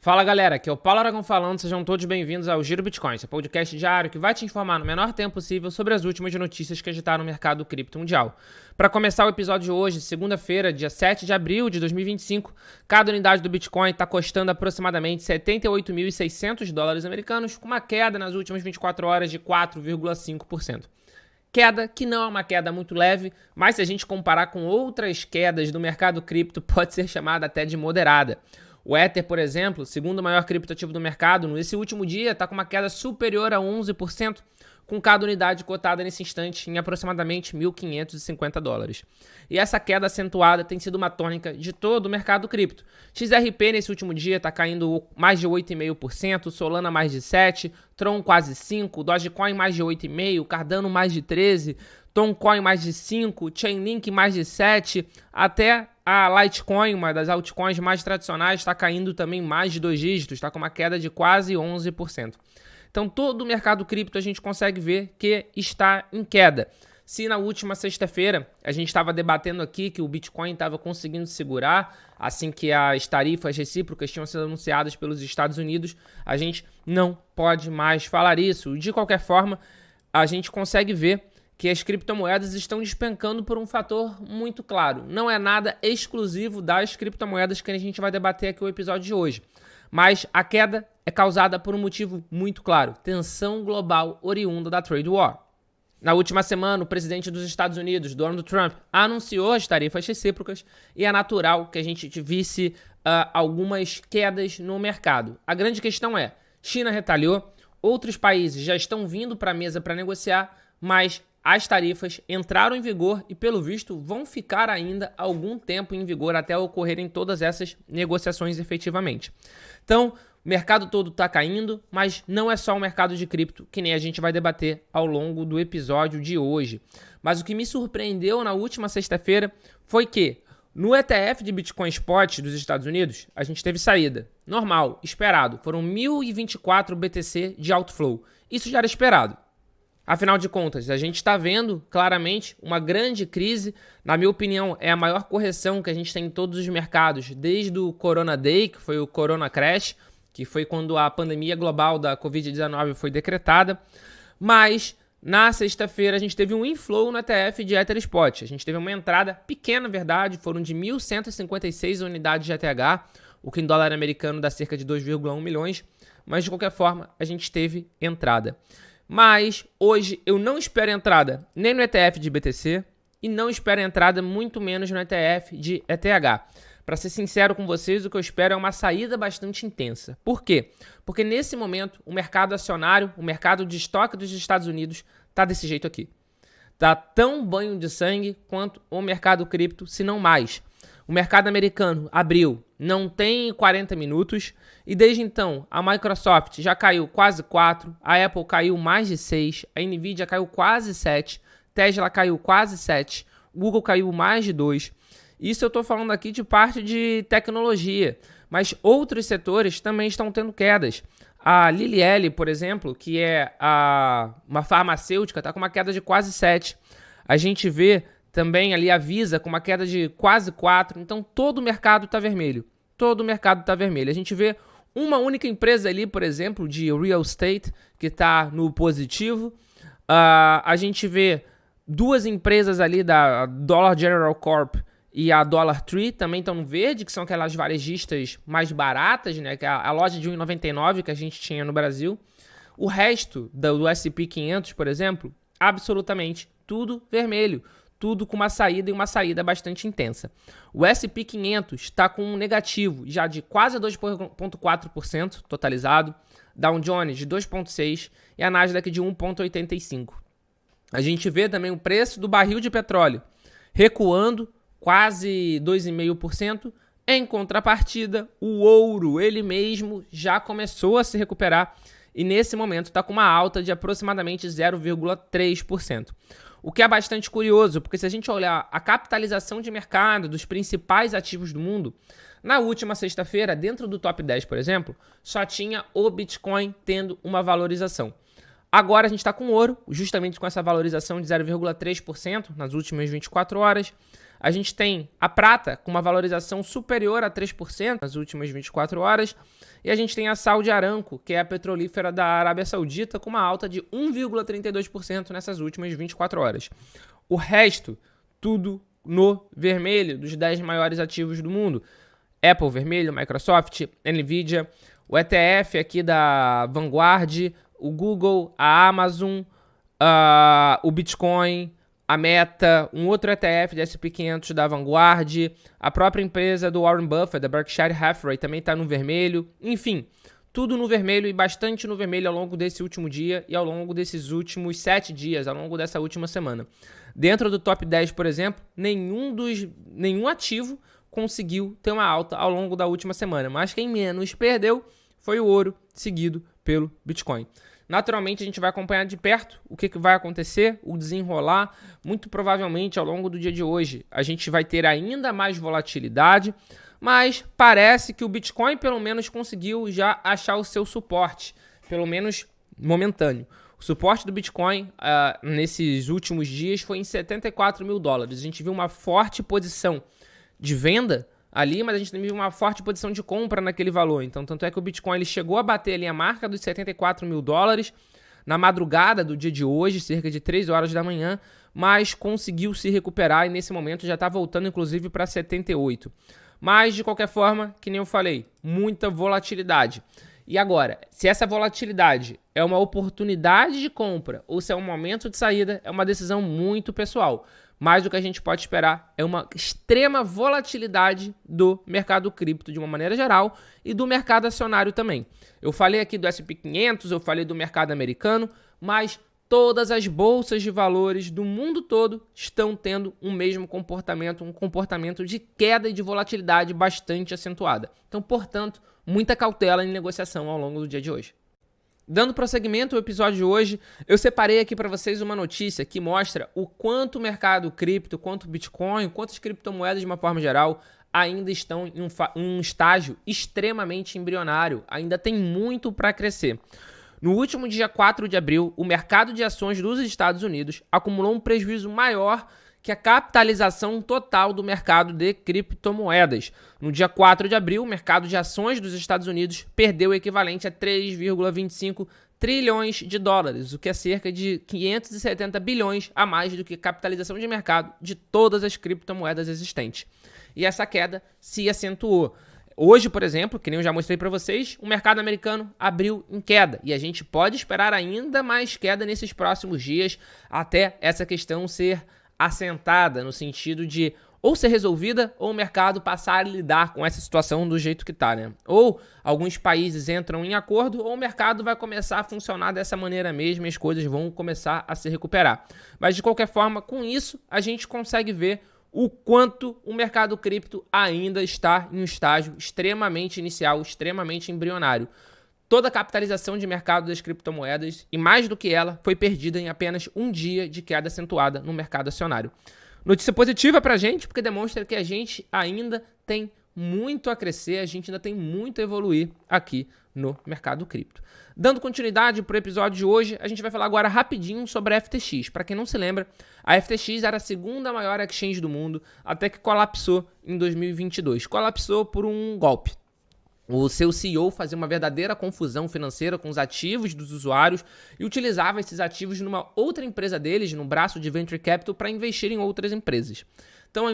Fala galera, aqui é o Paulo Aragão falando, sejam todos bem-vindos ao Giro Bitcoin, seu podcast diário que vai te informar no menor tempo possível sobre as últimas notícias que agitaram o mercado cripto mundial. Para começar o episódio de hoje, segunda-feira, dia 7 de abril de 2025, cada unidade do Bitcoin está custando aproximadamente 78.600 dólares americanos, com uma queda nas últimas 24 horas de 4,5%. Queda que não é uma queda muito leve, mas se a gente comparar com outras quedas do mercado cripto, pode ser chamada até de moderada. O Ether, por exemplo, segundo maior criptoativo do mercado, nesse último dia está com uma queda superior a 11%, com cada unidade cotada nesse instante em aproximadamente 1.550 dólares. E essa queda acentuada tem sido uma tônica de todo o mercado cripto. XRP nesse último dia está caindo mais de 8,5%, Solana mais de 7%, Tron quase 5%, Dogecoin mais de 8,5%, Cardano mais de 13%, Toncoin mais de 5%, Chainlink mais de 7%, até a Litecoin, uma das altcoins mais tradicionais, está caindo também mais de 2 dígitos, está com uma queda de quase 11%. Então, todo o mercado cripto a gente consegue ver que está em queda. Se na última sexta-feira a gente estava debatendo aqui que o Bitcoin estava conseguindo segurar, assim que as tarifas recíprocas tinham sido anunciadas pelos Estados Unidos, a gente não pode mais falar isso. De qualquer forma, a gente consegue ver que as criptomoedas estão despencando por um fator muito claro. Não é nada exclusivo das criptomoedas que a gente vai debater aqui no episódio de hoje. Mas a queda é causada por um motivo muito claro: tensão global oriunda da Trade War. Na última semana, o presidente dos Estados Unidos, Donald Trump, anunciou as tarifas recíprocas e é natural que a gente visse algumas quedas no mercado. A grande questão é, China retaliou, outros países já estão vindo para a mesa para negociar, mas as tarifas entraram em vigor e, pelo visto, vão ficar ainda algum tempo em vigor até ocorrerem todas essas negociações efetivamente. Então, o mercado todo está caindo, mas não é só o mercado de cripto, que nem a gente vai debater ao longo do episódio de hoje. Mas o que me surpreendeu na última sexta-feira foi que, no ETF de Bitcoin Spot dos Estados Unidos, a gente teve saída. Normal, esperado. Foram 1.024 BTC de outflow. Isso já era esperado. Afinal de contas, a gente está vendo claramente uma grande crise. Na minha opinião, é a maior correção que a gente tem em todos os mercados, desde o Corona Day, que foi o Corona Crash, que foi quando a pandemia global da Covid-19 foi decretada. Mas, na sexta-feira, a gente teve um inflow no ETF de Ether Spot. A gente teve uma entrada pequena, na verdade, foram de 1.156 unidades de ETH, o que em dólar americano dá cerca de 2,1 milhões. Mas, de qualquer forma, a gente teve entrada. Mas hoje eu não espero entrada nem no ETF de BTC e não espero entrada muito menos no ETF de ETH. Para ser sincero com vocês, o que eu espero é uma saída bastante intensa. Por quê? Porque nesse momento o mercado acionário, o mercado de estoque dos Estados Unidos está desse jeito aqui. Está tão banho de sangue quanto o mercado cripto, se não mais. O mercado americano abriu, não tem 40 minutos, e desde então a Microsoft já caiu quase 4, a Apple caiu mais de 6, a Nvidia caiu quase 7, Tesla caiu quase 7, Google caiu mais de 2. Isso eu estou falando aqui de parte de tecnologia, mas outros setores também estão tendo quedas. A Lilly Eli, por exemplo, que é uma farmacêutica, está com uma queda de quase 7. A gente vê também ali a Visa com uma queda de quase 4. Então todo o mercado está vermelho. Todo o mercado está vermelho. A gente vê uma única empresa ali, por exemplo, de real estate, que está no positivo. A gente vê duas empresas ali, da Dollar General Corp e a Dollar Tree, também estão no verde, que são aquelas varejistas mais baratas, né? Que é a loja de 1,99 que a gente tinha no Brasil. O resto do S&P 500, por exemplo, absolutamente tudo vermelho. Tudo com uma saída e uma saída bastante intensa. O S&P 500 está com um negativo já de quase 2,4% totalizado, Dow Jones de 2,6% e a Nasdaq de 1,85%. A gente vê também o preço do barril de petróleo recuando quase 2,5%. Em contrapartida, o ouro, ele mesmo, já começou a se recuperar e nesse momento está com uma alta de aproximadamente 0,3%. O que é bastante curioso, porque se a gente olhar a capitalização de mercado dos principais ativos do mundo, na última sexta-feira, dentro do top 10, por exemplo, só tinha o Bitcoin tendo uma valorização. Agora a gente está com ouro, justamente com essa valorização de 0,3% nas últimas 24 horas. A gente tem a prata com uma valorização superior a 3% nas últimas 24 horas. E a gente tem a Saudi Aramco, que é a petrolífera da Arábia Saudita, com uma alta de 1,32% nessas últimas 24 horas. O resto, tudo no vermelho, dos 10 maiores ativos do mundo. Apple vermelho, Microsoft, Nvidia, o ETF aqui da Vanguard, o Google, a Amazon, o Bitcoin, a Meta, um outro ETF de S&P 500 da Vanguard, a própria empresa do Warren Buffett, da Berkshire Hathaway, também está no vermelho. Enfim, tudo no vermelho e bastante no vermelho ao longo desse último dia e ao longo desses últimos 7 dias, ao longo dessa última semana. Dentro do top 10, por exemplo, nenhum ativo conseguiu ter uma alta ao longo da última semana, mas quem menos perdeu foi o ouro, seguido pelo Bitcoin. Naturalmente, a gente vai acompanhar de perto o que vai acontecer, o desenrolar. Muito provavelmente, ao longo do dia de hoje, a gente vai ter ainda mais volatilidade, mas parece que o Bitcoin, pelo menos, conseguiu já achar o seu suporte, pelo menos momentâneo. O suporte do Bitcoin nesses últimos dias foi em 74 mil dólares. A gente viu uma forte posição de venda ali, mas a gente também viu uma forte posição de compra naquele valor. Então, tanto é que o Bitcoin ele chegou a bater ali a marca dos 74 mil dólares na madrugada do dia de hoje, cerca de 3 horas da manhã, mas conseguiu se recuperar e nesse momento já está voltando inclusive para 78. Mas, de qualquer forma, que nem eu falei, muita volatilidade. E agora, se essa volatilidade é uma oportunidade de compra ou se é um momento de saída, é uma decisão muito pessoal. Mas o que a gente pode esperar é uma extrema volatilidade do mercado cripto de uma maneira geral e do mercado acionário também. Eu falei aqui do S&P 500, eu falei do mercado americano, mas todas as bolsas de valores do mundo todo estão tendo um mesmo comportamento, um comportamento de queda e de volatilidade bastante acentuada. Então, portanto, muita cautela em negociação ao longo do dia de hoje. Dando prosseguimento ao episódio de hoje, eu separei aqui para vocês uma notícia que mostra o quanto o mercado cripto, quanto o Bitcoin, quantas criptomoedas de uma forma geral ainda estão em um estágio extremamente embrionário, ainda tem muito para crescer. No último dia 4 de abril, o mercado de ações dos Estados Unidos acumulou um prejuízo maior que a capitalização total do mercado de criptomoedas. No dia 4 de abril, o mercado de ações dos Estados Unidos perdeu o equivalente a 3,25 trilhões de dólares, o que é cerca de 570 bilhões a mais do que a capitalização de mercado de todas as criptomoedas existentes. E essa queda se acentuou. Hoje, por exemplo, que nem eu já mostrei para vocês, o mercado americano abriu em queda e a gente pode esperar ainda mais queda nesses próximos dias até essa questão ser assentada, no sentido de ou ser resolvida ou o mercado passar a lidar com essa situação do jeito que está, né? Ou alguns países entram em acordo ou o mercado vai começar a funcionar dessa maneira mesmo e as coisas vão começar a se recuperar. Mas de qualquer forma, com isso, a gente consegue ver o quanto o mercado cripto ainda está em um estágio extremamente inicial, extremamente embrionário. Toda a capitalização de mercado das criptomoedas, e mais do que ela, foi perdida em apenas um dia de queda acentuada no mercado acionário. Notícia positiva para a gente, porque demonstra que a gente ainda tem muito a crescer, a gente ainda tem muito a evoluir aqui no mercado cripto. Dando continuidade para o episódio de hoje, a gente vai falar agora rapidinho sobre a FTX. Para quem não se lembra, a FTX era a segunda maior exchange do mundo, até que colapsou em 2022. Colapsou por um golpe. O seu CEO fazia uma verdadeira confusão financeira com os ativos dos usuários e utilizava esses ativos numa outra empresa deles, no braço de Venture Capital, para investir em outras empresas. Então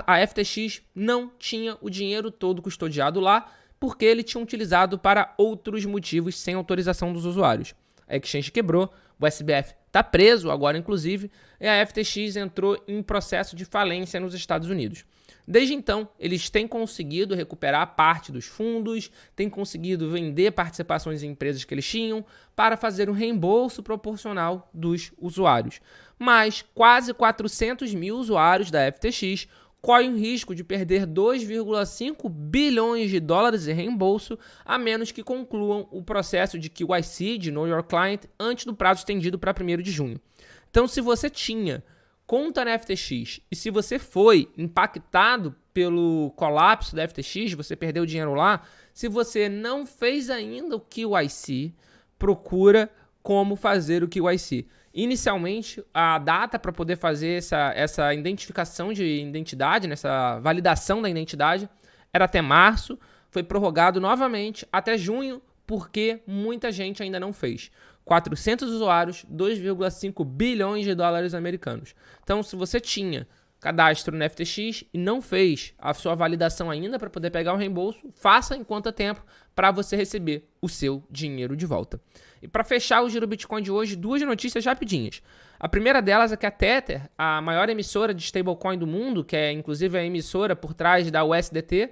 a FTX não tinha o dinheiro todo custodiado lá, porque ele tinha utilizado para outros motivos sem autorização dos usuários. A exchange quebrou, o SBF está preso agora inclusive, e a FTX entrou em processo de falência nos Estados Unidos. Desde então, eles têm conseguido recuperar parte dos fundos, têm conseguido vender participações em empresas que eles tinham para fazer um reembolso proporcional dos usuários. Mas quase 400 mil usuários da FTX correm o risco de perder 2,5 bilhões de dólares em reembolso, a menos que concluam o processo de KYC, de Know Your Client, antes do prazo estendido para 1º de junho. Então, se você tinha conta na FTX e se você foi impactado pelo colapso da FTX, você perdeu dinheiro lá, se você não fez ainda o KYC, procura como fazer o KYC. Inicialmente, a data para poder fazer essa identificação de identidade, essa validação da identidade, era até março, foi prorrogado novamente até junho, porque muita gente ainda não fez. 400 usuários, 2,5 bilhões de dólares americanos. Então, se você tinha cadastro no FTX e não fez a sua validação ainda para poder pegar o reembolso, faça enquanto é tempo para você receber o seu dinheiro de volta. E para fechar o Giro Bitcoin de hoje, duas notícias rapidinhas. A primeira delas é que a Tether, a maior emissora de stablecoin do mundo, que é inclusive a emissora por trás da USDT,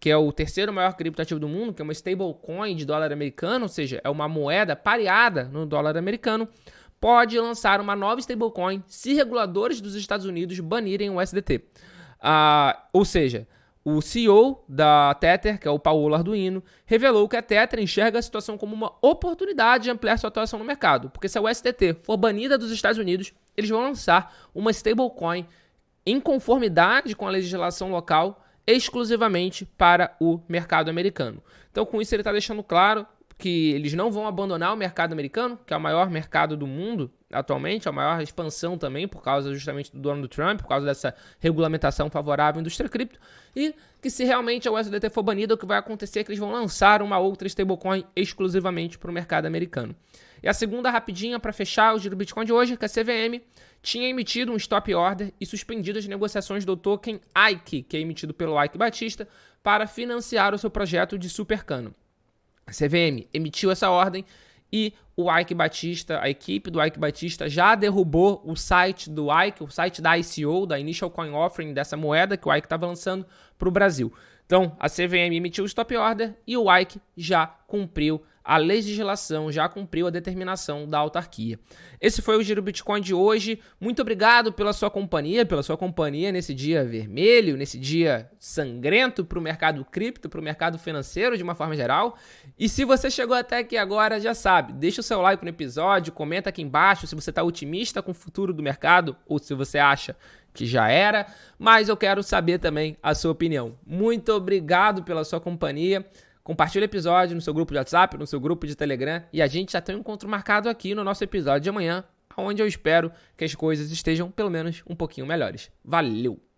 que é o terceiro maior criptoativo do mundo, que é uma stablecoin de dólar americano, ou seja, é uma moeda pareada no dólar americano, pode lançar uma nova stablecoin se reguladores dos Estados Unidos banirem o USDT. Ou seja, o CEO da Tether, que é o Paolo Ardoino, revelou que a Tether enxerga a situação como uma oportunidade de ampliar sua atuação no mercado, porque se a USDT for banida dos Estados Unidos, eles vão lançar uma stablecoin em conformidade com a legislação local, exclusivamente para o mercado americano. Então, com isso, ele está deixando claro que eles não vão abandonar o mercado americano, que é o maior mercado do mundo atualmente, a maior expansão também, por causa justamente do Donald Trump, por causa dessa regulamentação favorável à indústria cripto, e que se realmente a USDT for banida, o que vai acontecer é que eles vão lançar uma outra stablecoin exclusivamente para o mercado americano. E a segunda, rapidinha, para fechar o Giro Bitcoin de hoje, que a CVM tinha emitido um stop order e suspendido as negociações do token Ike, que é emitido pelo Ike Batista, para financiar o seu projeto de Supercano. A CVM emitiu essa ordem e o Ike Batista, a equipe do Ike Batista já derrubou o site do Ike, o site da ICO, da Initial Coin Offering, dessa moeda que o Ike estava lançando para o Brasil. Então, a CVM emitiu o stop order e o Ike já cumpriu a legislação, já cumpriu a determinação da autarquia. Esse foi o Giro Bitcoin de hoje. Muito obrigado pela sua companhia nesse dia vermelho, nesse dia sangrento para o mercado cripto, para o mercado financeiro de uma forma geral. E se você chegou até aqui agora, já sabe, deixa o seu like no episódio, comenta aqui embaixo se você está otimista com o futuro do mercado ou se você acha que já era, mas eu quero saber também a sua opinião. Muito obrigado pela sua companhia. Compartilhe o episódio no seu grupo de WhatsApp, no seu grupo de Telegram e a gente já tem um encontro marcado aqui no nosso episódio de amanhã, onde eu espero que as coisas estejam pelo menos um pouquinho melhores. Valeu!